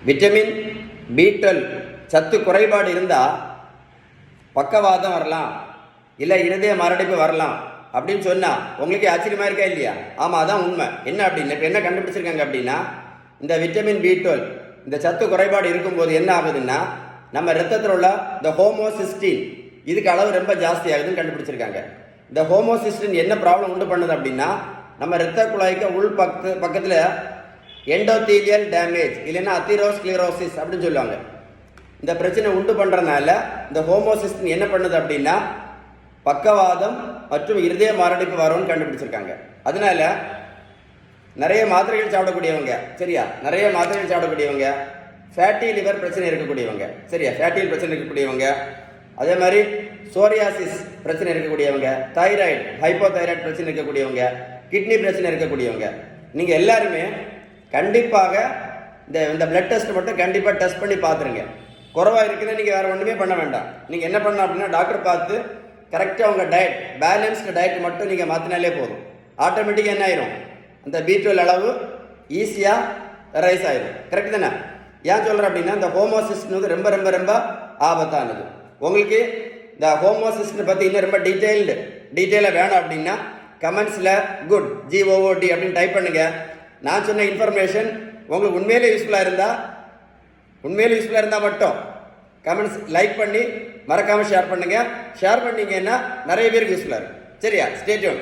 Vitamin B12 சத்து குறைபாடு இருந்தால் பக்கவாதம் வரலாம், இல்லை இருதய மாரடைப்பு வரலாம் அப்படின்னு சொன்னால் உங்களுக்கு ஆச்சரியமாக இருக்கா இல்லையா? ஆமாம், அதான் உண்மை. என்ன அப்படின்னு இப்போ என்ன கண்டுபிடிச்சிருக்காங்க அப்படின்னா, இந்த விட்டமின் B12 இந்த சத்து குறைபாடு இருக்கும்போது என்ன ஆகுதுன்னா, நம்ம ரத்தத்தில் உள்ள இந்த ஹோமோசிஸ்டின் இதுக்கு அளவு ரொம்ப ஜாஸ்தி ஆகுதுன்னு கண்டுபிடிச்சிருக்காங்க. இந்த ஹோமோசிஸ்டின் என்ன ப்ராப்ளம் உண்டு பண்ணுது அப்படின்னா, நம்ம ரத்த குழாய்க்கு உள் பக்கத்தில் எண்டோதீலியல் டேமேஜ் இல்லைன்னா அத்திரோஸ்க்ளிரோசிஸ் அப்படின்னு சொல்லுவாங்க. இந்த பிரச்சனை உண்டு பண்ணுறதுனால இந்த ஹோமோசிஸ்டின் என்ன பண்ணுது அப்படின்னா பக்கவாதம் மற்றும் இருதய மாரடைப்பு வரும்னு கண்டுபிடிச்சிருக்காங்க. அதனால நிறைய மாத்திரைகள் சாப்பிடக்கூடியவங்க, சரியா, நிறைய மாத்திரைகள் சாப்பிடக்கூடியவங்க, ஃபேட்டி லிவர் பிரச்சனை இருக்கக்கூடியவங்க, சரியா, ஃபேட்டி பிரச்சனை இருக்கக்கூடியவங்க, அதே மாதிரி சோரியாசிஸ் பிரச்சனை இருக்கக்கூடியவங்க, தைராய்டு ஹைப்போதைராய்டு பிரச்சனை இருக்கக்கூடியவங்க, கிட்னி பிரச்சனை இருக்கக்கூடியவங்க, நீங்கள் எல்லாருமே கண்டிப்பாக இந்த பிளட் டெஸ்ட் மட்டும் கண்டிப்பாக டெஸ்ட் பண்ணி பார்த்துருங்க. குறைவாக இருக்குன்னா நீங்கள் வேறு ஒன்றுமே பண்ண வேண்டாம். நீங்கள் என்ன பண்ணணும் அப்படின்னா டாக்டர் பார்த்து கரெக்டாக உங்கள் டயட் பேலன்ஸ்டு டயட் மட்டும் நீங்கள் மாற்றினாலே போதும். ஆட்டோமேட்டிக்காக என்ன ஆயிரும், அந்த B12 அளவு ஈஸியாக ரைஸ் ஆயிடும். கரெக்ட் தானே? ஏன் சொல்கிறேன் அப்படின்னா, இந்த ஹோமோசிஸ்டின் வந்து ரொம்ப ரொம்ப ரொம்ப ஆபத்தானது. உங்களுக்கு இந்த ஹோமோசிஸ்டினை பற்றி இன்னும் ரொம்ப டீட்டெயிலாக வேணும் அப்படின்னா கமெண்ட்ஸில் குட் GOOD அப்படின்னு டைப் பண்ணுங்கள். நான் சொன்ன இன்ஃபர்மேஷன் உங்களுக்கு உண்மையிலே யூஸ்ஃபுல்லாக இருந்தால் மட்டும் கமெண்ட்ஸ் லைக் பண்ணி மறக்காமல் ஷேர் பண்ணுங்கள். ஷேர் பண்ணிங்கன்னா நிறைய பேருக்கு யூஸ்ஃபுல்லாக இருக்கும். சரியா? Stay tune.